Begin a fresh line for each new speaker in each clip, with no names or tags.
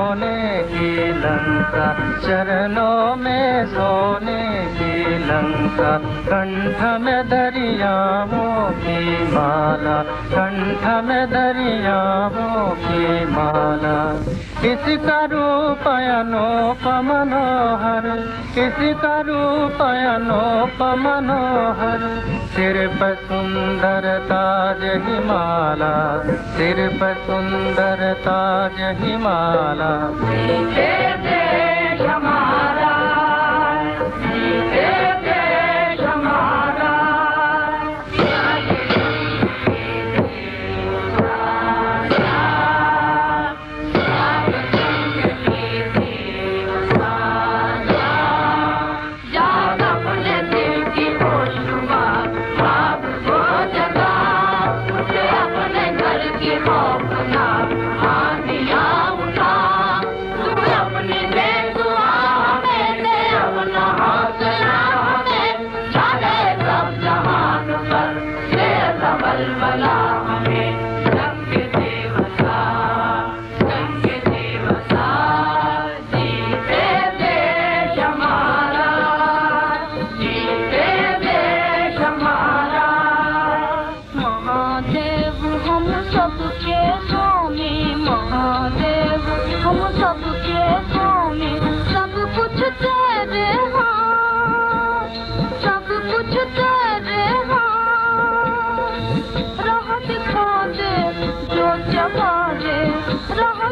सोने की लंका, चरणों में सोने की लंका, कंठ में दरियाओं की माला, कंठ में दरियाओं की माला। इसका रूप अनूप मनोहर, इसका रूप अनूप मनोहर, सिर पर सुंदर ताज हिमाला, सिर पर सुंदर ताज हिमाला। देश हमारा, देश हमारा,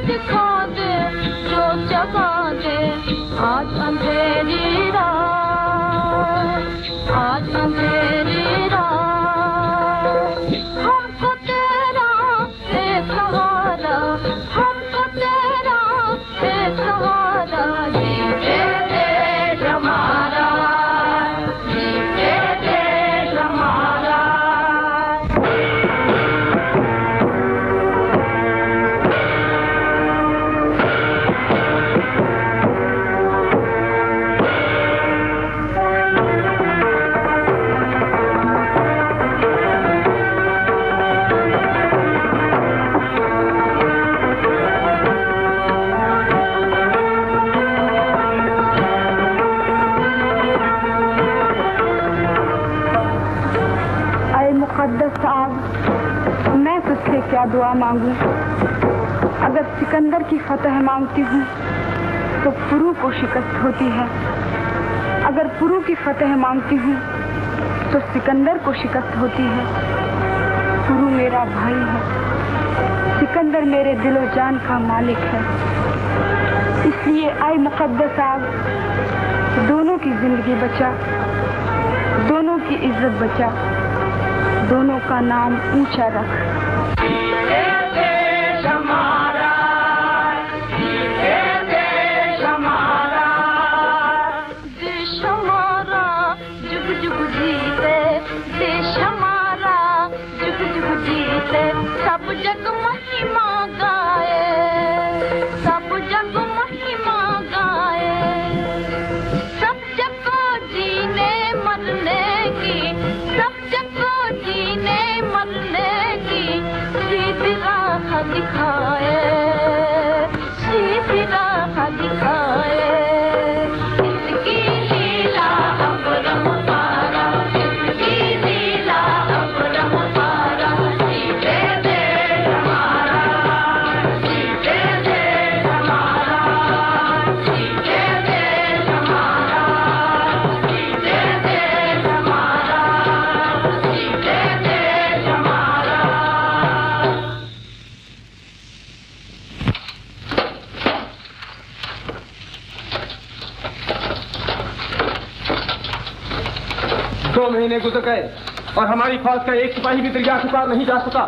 दिखा दे जो जगा दे। आज अंधेरी रात, आज अंधेरी रात, हमको तेरा है सहारा, हमको तेरा है सहारा। जीते देश हमारा, जीते देश हमारा। मैं तुझसे क्या दुआ मांगू? अगर सिकंदर की फतह मांगती हूँ तो पुरू को शिकस्त होती है, अगर पुरू की फतह मांगती हूँ तो सिकंदर को शिकस्त होती है। पुरू मेरा भाई है, सिकंदर मेरे दिलो जान का मालिक है। इसलिए आए मुकद्दस आग, दोनों की जिंदगी बचा, दोनों की इज्जत बचा, दोनों का नाम ऊंचा रख। देश हमारा, देश हमारा, देश हमारा जुग जुग जीते, देश हमारा जुग जुग जीते। सब जग महिमा गाए, सब जग महिमा गाए, सब जग को जीने मरने की, सब जग जीने मरने की सीधी राह दिखाए, सीधी राह दिखाए। इसकी लीला अपरम पारा, इसकी लीला अपरम पारा। जीते देश हमारा, जीते देश हमारा, जीते देश हमारा, जीते देश हमारा, जीते देश हमारा।
दो महीने गुजर गए और हमारी फौज का एक सिपाही भी दरिया से पार नहीं जा सका।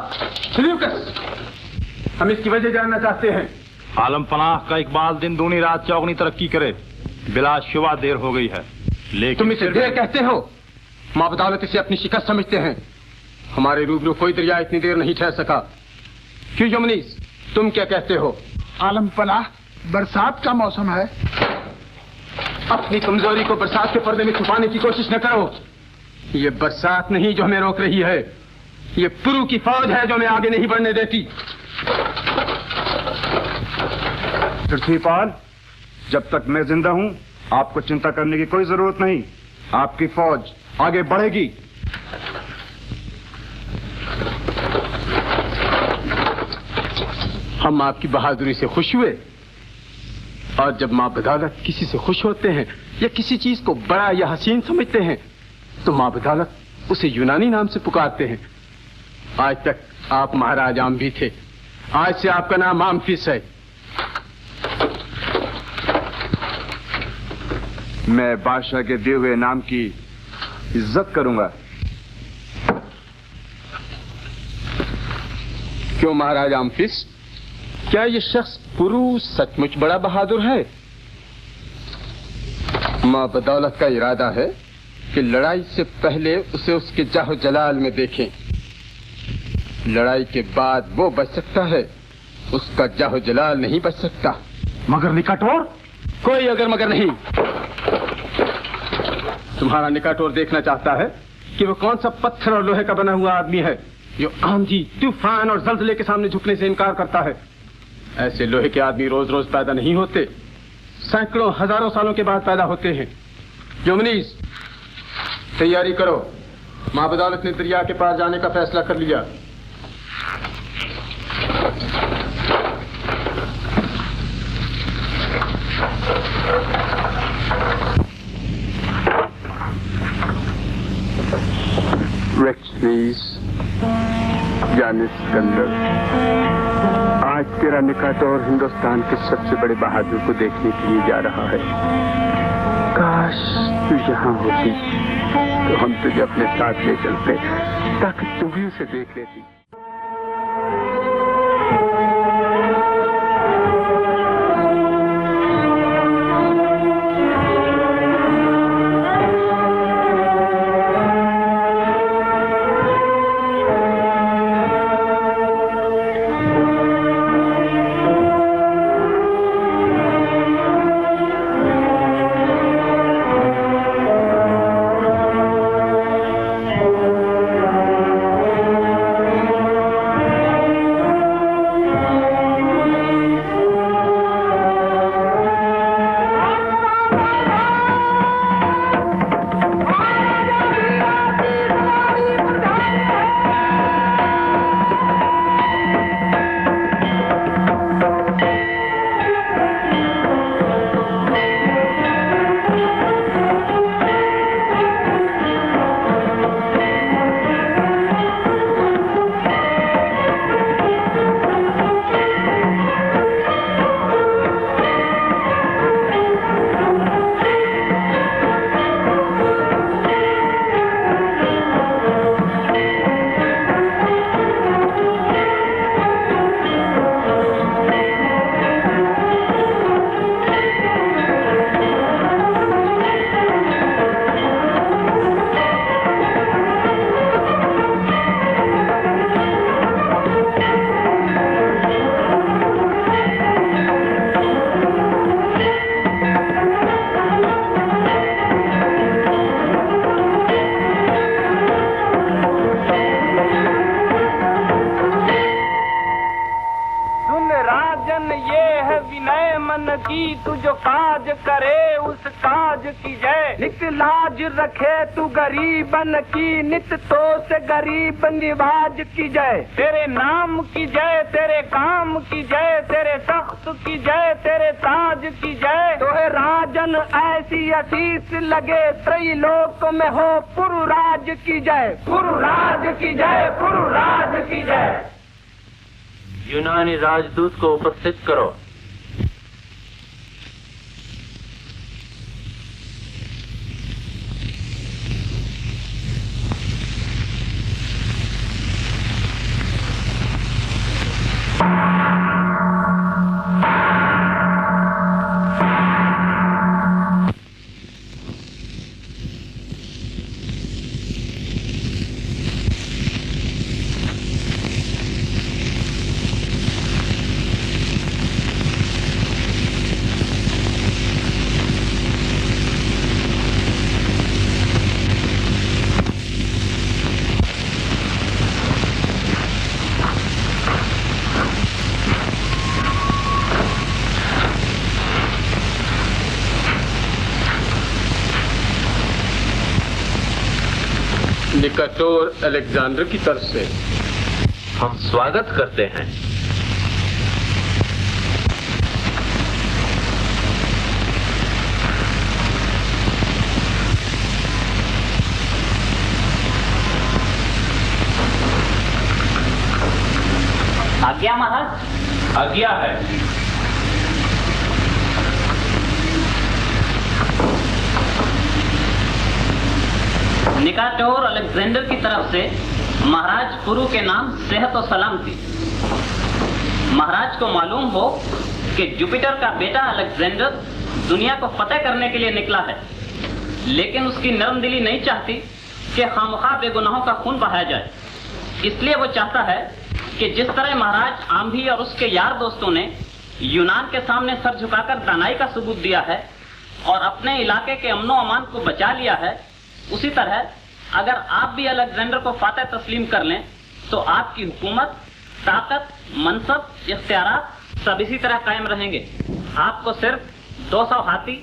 हम इसकी वजह जानना चाहते हैं।
आलम पनाह का इकबाल दिन दूनी रात चौगनी तरक्की करे, बिला शुबा देर हो गई है, लेकिन
तुम इसे देर कहते हो? माँ बदौलत इसे अपनी शिकस्त समझते हैं। हमारे रूबरू कोई दरिया इतनी देर नहीं ठहर सका। क्यों यमनीस, तुम क्या कहते हो?
आलम पनाह, बरसात का मौसम है।
अपनी कमजोरी को बरसात के पर्दे में छुपाने की कोशिश न करो। ये बरसात नहीं जो हमें रोक रही है, ये पुरू की फौज है जो हमें आगे नहीं बढ़ने देती।
पृथ्वीपाल, जब तक मैं जिंदा हूं आपको चिंता करने की कोई जरूरत नहीं। आपकी फौज आगे बढ़ेगी।
हम आपकी बहादुरी से खुश हुए, और जब मां बदौलत किसी से खुश होते हैं या किसी चीज को बड़ा या हसीन समझते हैं तो मां बदौलत उसे यूनानी नाम से पुकारते हैं। आज तक आप महाराज आम्भी थे, आज से आपका नाम आम्फिस है।
मैं बादशाह के दिए हुए नाम की इज्जत करूंगा।
क्यों महाराज आम्फिस, क्या ये शख्स पुरु सचमुच बड़ा बहादुर है? मां बदौलत का इरादा है कि लड़ाई से पहले उसे उसके जाहो जलाल में देखें। लड़ाई के बाद वो बच सकता है, उसका जाहो जलाल नहीं बच सकता।
मगर निकाटोर?
कोई अगर मगर नहीं। तुम्हारा निकाटोर देखना चाहता है कि वो कौन सा पत्थर और लोहे का बना हुआ आदमी है जो आंधी, तूफान और जल्जले के सामने झुकने से इनकार करता है। ऐसे लोहे के आदमी रोज रोज पैदा नहीं होते, सैकड़ों हजारों सालों के बाद पैदा होते हैं। युमनीस, तैयारी करो। मां बदौलत ने दरिया के पार जाने का फैसला कर लिया। यानी सिकंदर, आज तेरा निकाटोर हिंदुस्तान के सबसे बड़े बहादुर को देखने के लिए जा रहा है। काश तू यहाँ होती तो हम तुझे अपने साथ ले चलते ताकि तू भी उसे देख लेती।
गरीबन की नित तो से गरीब निवाज की जय। तेरे नाम की जय, तेरे काम की जय, तेरे तख्त की जय, तेरे ताज की जय। तो है राजन ऐसी आशीष लगे त्रैलोक में हो पुरुराज की जय, पुरुराज की जय, पुरुराज की जय।
यूनानी राजदूत को उपस्थित करो।
निकाटोर अलेक्जेंडर की तरफ से
हम स्वागत करते हैं।
आज्ञा महाराज।
आज्ञा है।
निकाटोर अलेक्जेंडर की तरफ से महाराज पुरु के नाम सेहत और सलामती। महाराज को मालूम हो कि जुपिटर का बेटा अलेक्जेंडर दुनिया को फतेह करने के लिए निकला है, लेकिन उसकी नरम दिली नहीं चाहती कि खामखा बेगुनाहों का खून बहाया जाए। इसलिए वो चाहता है कि जिस तरह महाराज आम्भी और उसके यार दोस्तों ने यूनान के सामने सर झुकाकर दानाई का सबूत दिया है और अपने इलाके के अमनो अमान को बचा लिया है, उसी तरह अगर आप भी अलेक्जेंडर को फातेह तस्लीम कर लें तो आपकी हुकूमत, ताकत, मनसब, इख्तियारात सब इसी तरह कायम रहेंगे। आपको सिर्फ 200 हाथी,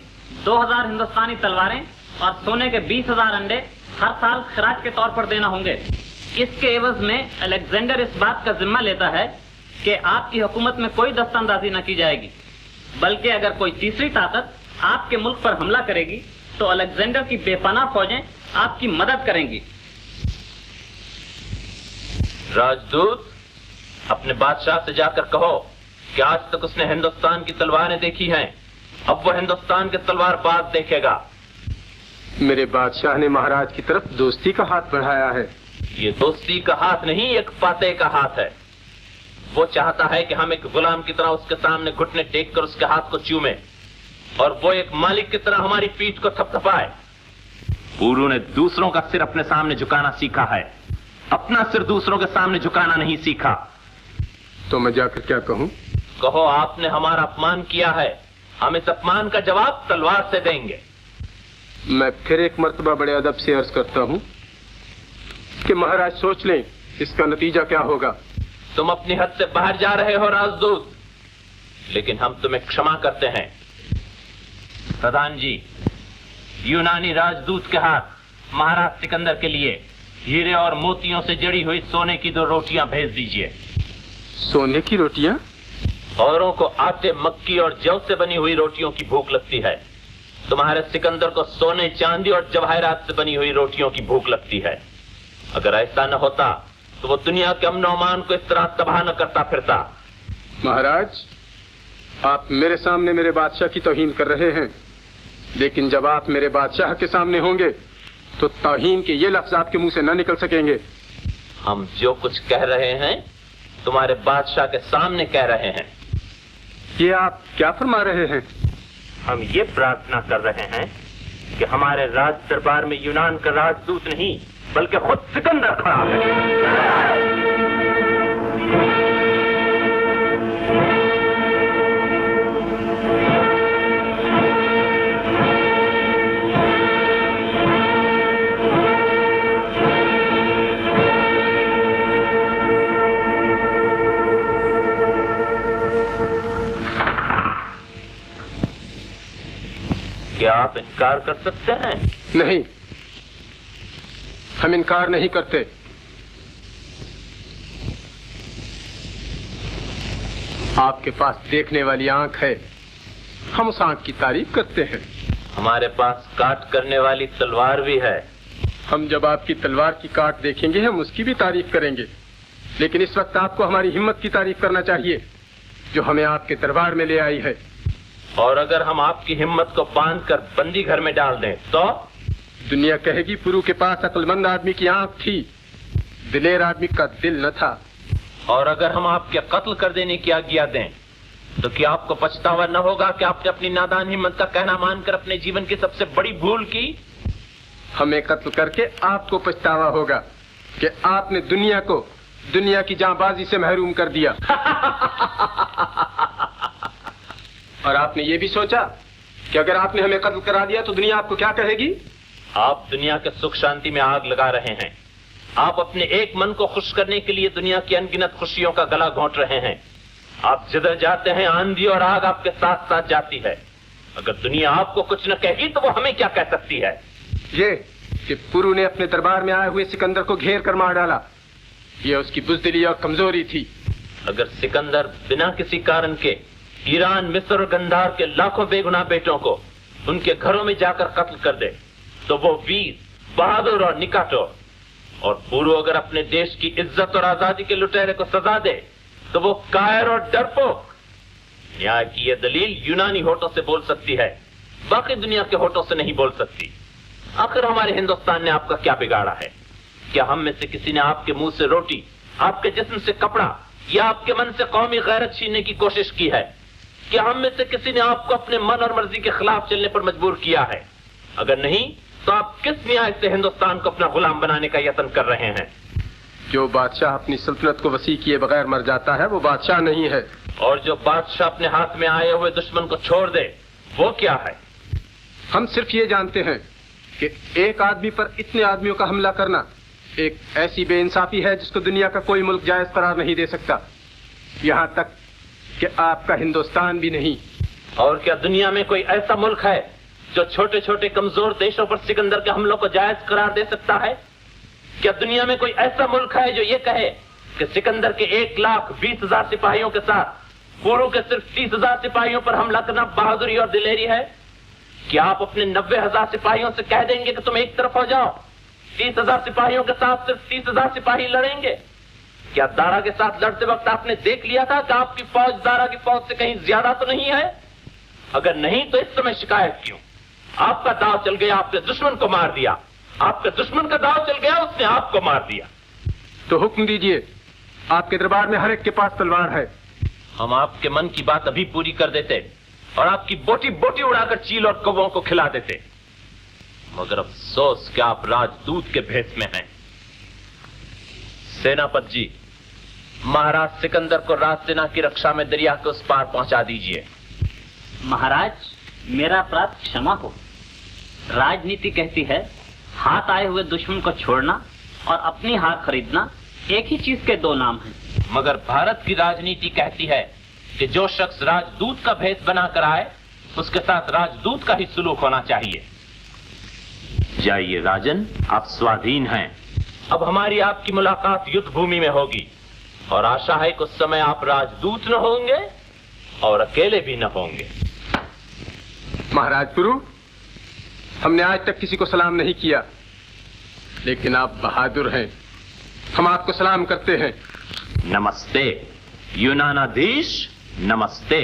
2000 हिंदुस्तानी तलवारें और सोने के 20,000 अंडे हर साल खराज के तौर पर देना होंगे। इसके एवज में अलेक्जेंडर इस बात का जिम्मा लेता है कि आपकी हुकूमत में कोई दस्तंदाजी न की जाएगी, बल्कि अगर कोई तीसरी ताकत आपके मुल्क पर हमला करेगी तो अलेक्जेंडर की बेपनाह फौजें आपकी मदद करेंगी।
राजदूत, अपने बादशाह से जाकर कहो कि आज तक उसने हिंदुस्तान की तलवारें देखी हैं, अब वो हिंदुस्तान के तलवारबाज देखेगा।
मेरे बादशाह ने महाराज की तरफ दोस्ती का हाथ बढ़ाया है।
ये दोस्ती का हाथ नहीं, एक फातेह का हाथ है। वो चाहता है कि हम एक गुलाम की तरह उसके सामने घुटने टेक कर उसके हाथ को चूमे और वो एक मालिक की तरह हमारी पीठ को थपथपाए। पुरु ने दूसरों का सिर अपने सामने झुकाना सीखा है, अपना सिर दूसरों के सामने झुकाना नहीं सीखा।
तो मैं जाकर क्या कहूं?
कहो आपने हमारा अपमान किया है, हम इस अपमान का जवाब तलवार से देंगे।
मैं फिर एक मर्तबा बड़े अदब से अर्ज करता हूं कि महाराज सोच लें इसका नतीजा क्या होगा।
तुम अपनी हद से बाहर जा रहे हो राजदूत, लेकिन हम तुम्हें क्षमा करते हैं। प्रधान जी, यूनानी राजदूत के हाथ महाराज सिकंदर के लिए हीरे और मोतियों से जड़ी हुई सोने की 2 रोटियां भेज दीजिए।
सोने की रोटियां?
औरों को आटे, मक्की और जौ से बनी हुई रोटियों की भूख लगती है, तुम्हारे सिकंदर को सोने, चांदी और जवाहरात से बनी हुई रोटियों की भूख लगती है। अगर ऐसा न होता तो वो दुनिया के अमन अमान को इस तरह तबाह न करता फिरता।
महाराज, आप मेरे सामने मेरे बादशाह की तौहीन कर रहे हैं, लेकिन जब आप मेरे बादशाह के सामने होंगे तो तौहीन के ये लफ्ज आपके मुंह से न निकल सकेंगे।
हम जो कुछ कह रहे हैं तुम्हारे बादशाह के सामने कह रहे हैं।
ये आप क्या फरमा रहे हैं?
हम ये प्रार्थना कर रहे हैं कि हमारे राज दरबार में यूनान का राजदूत नहीं बल्कि खुद सिकंदर खड़ा है। क्या आप इनकार कर सकते हैं?
नहीं, हम इनकार नहीं करते। आपके पास देखने वाली आंख है, हम उस आंख की तारीफ करते हैं।
हमारे पास काट करने वाली तलवार भी है।
हम जब आपकी तलवार की काट देखेंगे हम उसकी भी तारीफ करेंगे, लेकिन इस वक्त आपको हमारी हिम्मत की तारीफ करना चाहिए जो हमें आपके दरबार में ले आई है।
और अगर हम आपकी हिम्मत को बांधकर बंदी घर में डाल दें तो?
दुनिया कहेगी पुरु के पास अक्लमंद आदमी की आंख थी, दिलेर आदमी का दिल न था।
और अगर हम आपके कत्ल कर देने की आज्ञा दें तो क्या आपको पछतावा न होगा कि आपने अपनी नादान हिम्मत का कहना मानकर अपने जीवन की सबसे बड़ी भूल की?
हमें कत्ल करके आपको पछतावा होगा कि आपने दुनिया को दुनिया की जांबाजी से महरूम कर दिया। और आपने ये भी सोचा कि अगर आपने हमें कत्ल करा दिया तो दुनिया आपको क्या कहेगी?
आप दुनिया के सुख शांति में आग लगा रहे हैं। आप अपने एक मन को खुश करने के लिए दुनिया की अनगिनत खुशियों का गला घोंट रहे हैं। आप जिधर जाते हैं आंधी और आग आपके साथ साथ जाती है। अगर दुनिया आपको कुछ न कहेगी तो वो हमें क्या कह सकती है?
ये कि कि पुरु ने अपने दरबार में आए हुए सिकंदर को घेर कर मार डाला। यह उसकी बुज़दिली और कमजोरी थी।
अगर सिकंदर बिना किसी कारण के ईरान, मिस्र और गंधार के लाखों बेगुनाह बेटों को उनके घरों में जाकर कत्ल कर दे तो वो वीर, बहादुर और निकाटोर, और पुरु अगर अपने देश की इज्जत और आजादी के लुटेरे को सजा दे तो वो कायर और डरपोक। न्याय की यह दलील यूनानी होठों से बोल सकती है, बाकी दुनिया के होठों से नहीं बोल सकती। आखिर हमारे हिंदुस्तान ने आपका क्या बिगाड़ा है? क्या हम में से किसी ने आपके मुंह से रोटी, आपके जिस्म से कपड़ा या आपके मन से कौमी गैरत छीनने की कोशिश की है? क्या हम में से किसी ने आपको अपने मन और मर्जी के खिलाफ चलने पर मजबूर किया है? अगर नहीं तो आप किस न्याय से हिंदुस्तान को अपना गुलाम बनाने का यत्न कर रहे हैं?
जो बादशाह अपनी सल्तनत को वसी किए बगैर मर जाता है वो बादशाह नहीं है।
और जो बादशाह अपने हाथ में आए हुए दुश्मन को छोड़ दे वो क्या है?
हम सिर्फ ये जानते हैं कि एक आदमी पर इतने आदमियों का हमला करना एक ऐसी बेइंसाफी है जिसको दुनिया का कोई मुल्क जायज करार नहीं दे सकता, यहाँ तक कि आपका हिंदुस्तान भी नहीं।
और क्या दुनिया में कोई ऐसा मुल्क है जो छोटे छोटे कमजोर देशों पर सिकंदर के हमलों को जायज करार दे सकता है? क्या दुनिया में कोई ऐसा मुल्क है जो ये कहे कि सिकंदर के 1,20,000 सिपाहियों के साथ पुरु के सिर्फ 30,000 सिपाहियों पर हमला करना बहादुरी और दिलेरी है? क्या आप अपने 90,000 सिपाहियों से कह देंगे कि तुम एक तरफ हो जाओ, 30,000 सिपाहियों के साथ सिर्फ 30,000 सिपाही लड़ेंगे? क्या दारा के साथ लड़ते वक्त आपने देख लिया था कि आपकी फौज दारा की फौज से कहीं ज्यादा तो नहीं है? अगर नहीं तो इस समय शिकायत क्यों? आपका दाव चल गया, आपने दुश्मन को मार दिया। आपके दुश्मन का दाव चल गया, उसने आपको मार दिया।
तो हुक्म दीजिए, आपके दरबार में हर एक के पास तलवार है।
हम आपके मन की बात अभी पूरी कर देते और आपकी बोटी बोटी उड़ाकर चील और कौवों को खिला देते, मगर अफसोस कि आप राजदूत के भेष में हैं। सेनापति जी, महाराज सिकंदर को राजसेना की रक्षा में दरिया के उस पार पहुंचा दीजिए।
महाराज, मेरा अपराध क्षमा हो। राजनीति कहती है हाथ आए हुए दुश्मन को छोड़ना और अपनी हार खरीदना एक ही चीज के दो नाम हैं।
मगर भारत की राजनीति कहती है कि जो शख्स राजदूत का भेष बनाकर आए उसके साथ राजदूत का ही सुलूक होना चाहिए। जाइए राजन, आप स्वाधीन हैं। अब हमारी आपकी मुलाकात युद्ध भूमि में होगी और आशा है कि उस समय आप राजदूत न होंगे और अकेले भी न होंगे।
महाराज पुरु, हमने आज तक किसी को सलाम नहीं किया, लेकिन आप बहादुर हैं, हम आपको सलाम करते हैं।
नमस्ते यूनानाधीश, नमस्ते।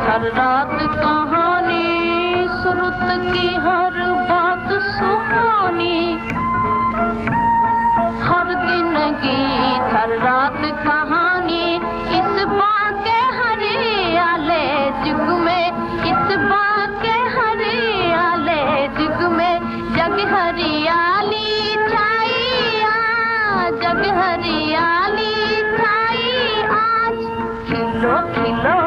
हर रात कहानी, सुरुत की हर बात सुहानी, हर दिन गीत हर रात कहानी। इस बात के हरियाले जुग में, इस बात के हरियाले जुग में, जग हरियाली छाई आज, जग हरियाली छाई आज। खिलो खिलो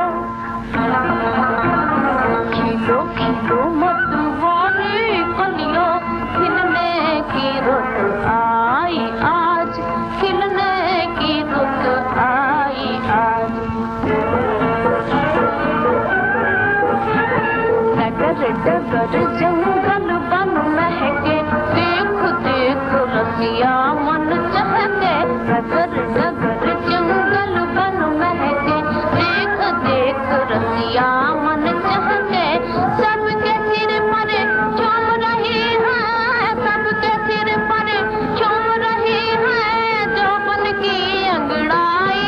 डगर जंगल बन महके, देख देख रसिया मन चहके। डगर डगर जंगल बन महके, देख देख रसिया मन चहके। सबके सिर पर चूम रही है, सबके सिर पर चूम रही है जौवन की अंगड़ाई,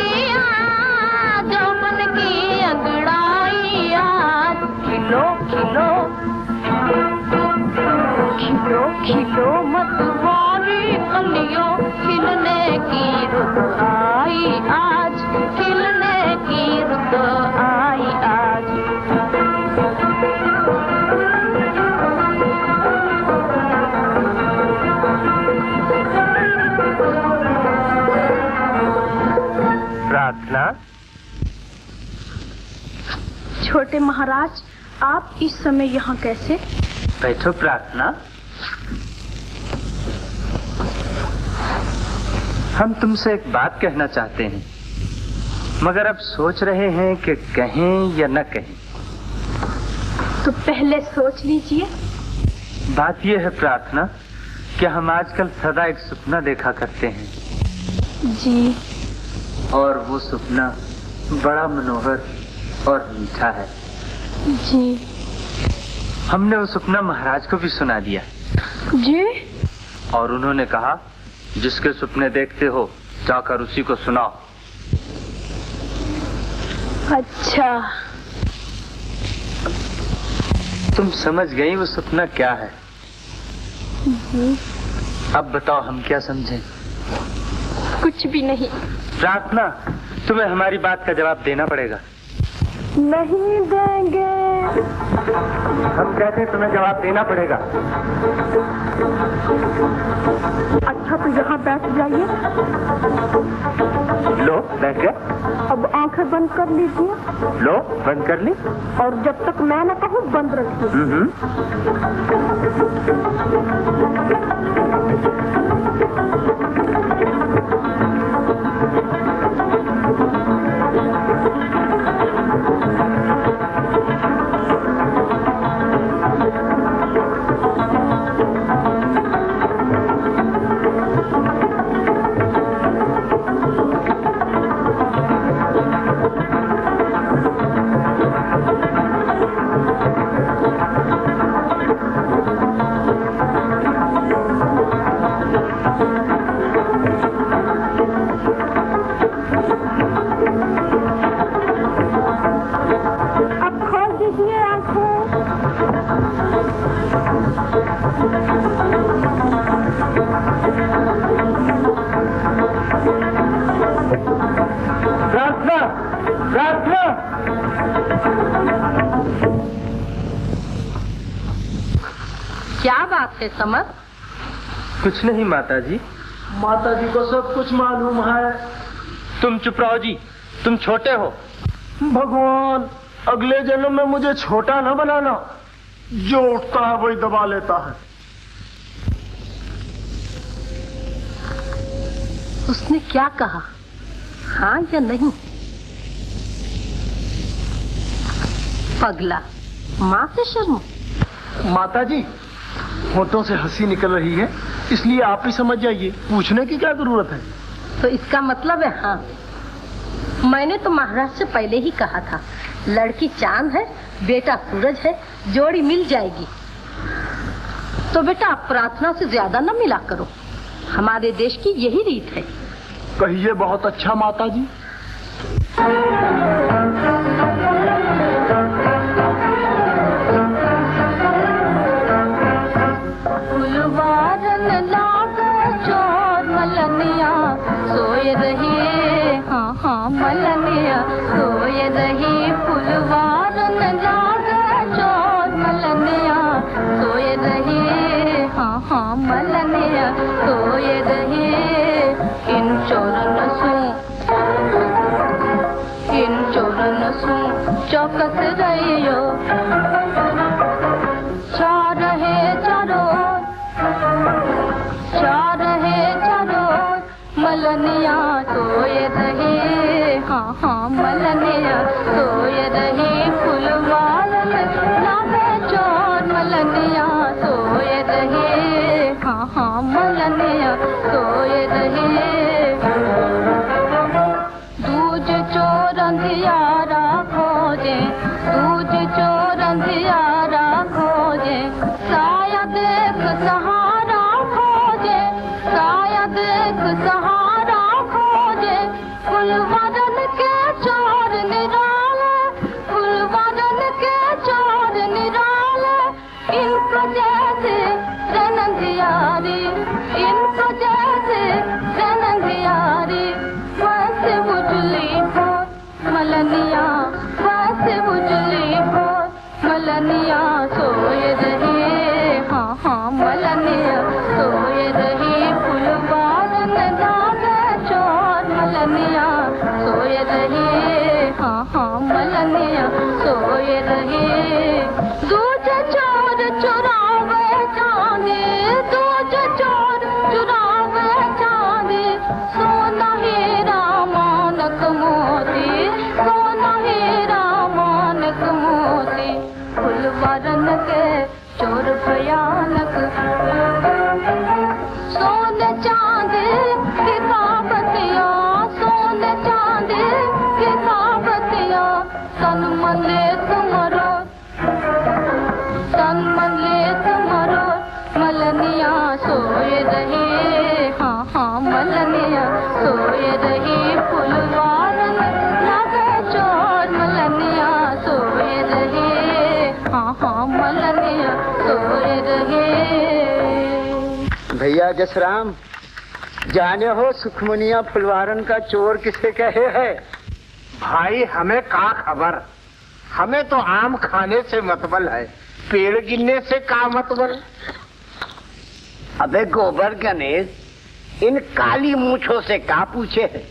जौवन की अंगड़ाई। आज खिलो खिलो खिलो खिलो मतवारी कलियों, खिलने की रुत आई आज, खिलने की रुत आई आज।
प्रार्थना।
छोटे महाराज, आप इस समय यहाँ कैसे?
बैठो प्रार्थना। हम तुमसे एक बात कहना चाहते हैं, मगर अब सोच रहे हैं कि कहें या न कहें।
तो पहले सोच लीजिए।
बात यह है प्रार्थना कि हम आजकल सदा एक सपना देखा करते हैं
जी।
और वो सपना बड़ा मनोहर और मीठा है
जी।
हमने वो सपना महाराज को भी सुना दिया
जी।
और उन्होंने कहा जिसके सपने देखते हो जाकर उसी को सुनाओ।
अच्छा,
तुम समझ गई वो सपना क्या है?
जी।
अब बताओ हम क्या समझें?
कुछ भी नहीं।
प्रार्थना, तुम्हें हमारी बात का जवाब देना पड़ेगा।
नहीं देंगे।
हम कहते हैं तुम्हें जवाब देना पड़ेगा।
अच्छा तो यहाँ बैठ जाइए।
लो बैठ गए।
अब आंखें बंद कर लीजिए।
लो बंद कर ली।
और जब तक मैं न कहूँ बंद रखिए।
क्या बात है समर?
कुछ नहीं माता जी।
माता जी को सब कुछ मालूम है।
तुम चुप रहो जी, तुम छोटे हो।
भगवान अगले जन्म में मुझे छोटा न बनाना, जो उठता है वही दबा लेता है।
उसने क्या कहा, हाँ या नहीं? पगला, माँ से शर्म।
माता जी होठों से हंसी निकल रही है, इसलिए आप ही समझ जाइए, पूछने की क्या जरूरत है?
तो इसका मतलब है हाँ। मैंने तो महाराज से पहले ही कहा था, लड़की चांद है, बेटा सूरज है, जोड़ी मिल जाएगी। तो बेटा आप प्रार्थना से ज्यादा न मिला करो, हमारे देश की यही रीत है।
कहिए बहुत अच्छा माता जी।
सोए रही हाँ हाँ मलनिया, सोए रही फुलवारन लाग चोर मलनिया, सोए रही हाँ हाँ मलनिया, सोए रही इन चोरन सू चौकस रहियो, चार है चारो मलनिया, सोए रही हाँ हाँ मलनिया, सोए रही फुलवारन लागे चोर सोए रहे। दूजे चोर चुरावे चांदी, दूजे चोर चुरावे चांदी, सोना हीरा मानक मोती, सोना हीरा मानक मोती, फुलवारन के चोर भयानक। सोने चांदी की काबतिया, सोने चांदी की काबतिया, तन मले तुम्हारो, तन मले तुम्हारो, मलनिया सोए रहे, हाँ हाँ मलनिया सोए रही, फुलवारन लगे चोर, मलनिया सोए रहे, हाँ हाँ मलनिया सोए रहे।
भैया जसराम, जाने हो सुखमनिया फुलवारन का चोर किसे कहे है?
भाई हमें का खबर, हमें तो आम खाने से मतबल है, पेड़ गिनने से का मतबल।
अबे गोबर गणेश, इन काली मूछों से का पूछे है?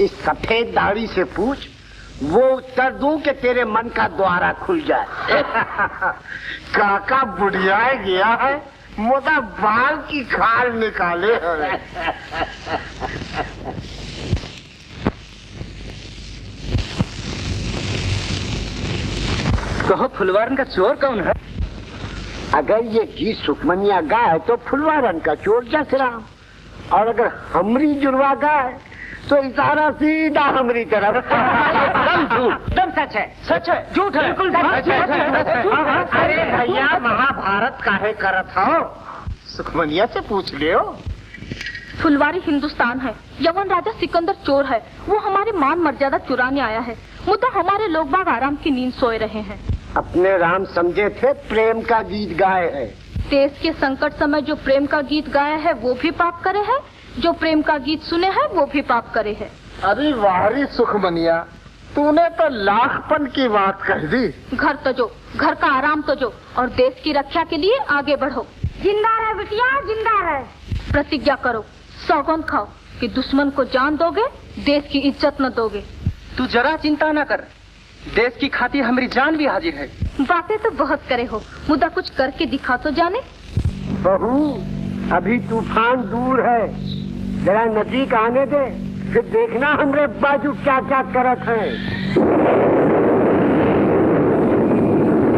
इस सफेद दाढ़ी से पूछ, वो उत्तर दूं कि तेरे मन का द्वारा खुल जाए।
काका बुढ़िया गया है, मोदा बाल की खाल निकाले है।
कहो फुलवारन का चोर कौन है? अगर ये गीत सुखमनिया गाए तो फुलवारन का चोर जसराम, और अगर हमरी जुड़वा गाए तो इशारा सीधा हमरी तरफ।
दम सच है, सच है, झूठ है, बिल्कुल सच है। अरे भैया महाभारत काहे करत हो? सुखमनिया से पूछ लियो।
फुलवारी हिंदुस्तान है, यवन राजा सिकंदर चोर है, वो हमारे मान मर्यादा चुराने आया है। मुद्दा हमारे लोग बाग आराम की नींद सोए रहे हैं।
अपने राम समझे थे प्रेम का गीत गाए है।
देश के संकट समय जो प्रेम का गीत गाया है वो भी पाप करे है, जो प्रेम का गीत सुने है वो भी पाप करे है।
अरे वारी सुखमनिया, तूने तो लाखपन की बात कह दी।
घर तो जो, घर का आराम तो जो, और देश की रक्षा के लिए आगे बढ़ो।
जिंदा रहे बिटिया, जिंदा रहे।
प्रतिज्ञा करो, सौगंध खाओ कि दुश्मन को जान दोगे, देश की इज्जत न दोगे।
तू जरा चिंता न कर, देश की खातिर हमारी जान भी हाजिर है।
बातें तो बहुत करे हो, मुद्दा कुछ करके दिखा तो जाने।
बहू, अभी तूफान दूर है, जरा नजदीक आने दे, फिर देखना हमरे बाजू क्या क्या करत है।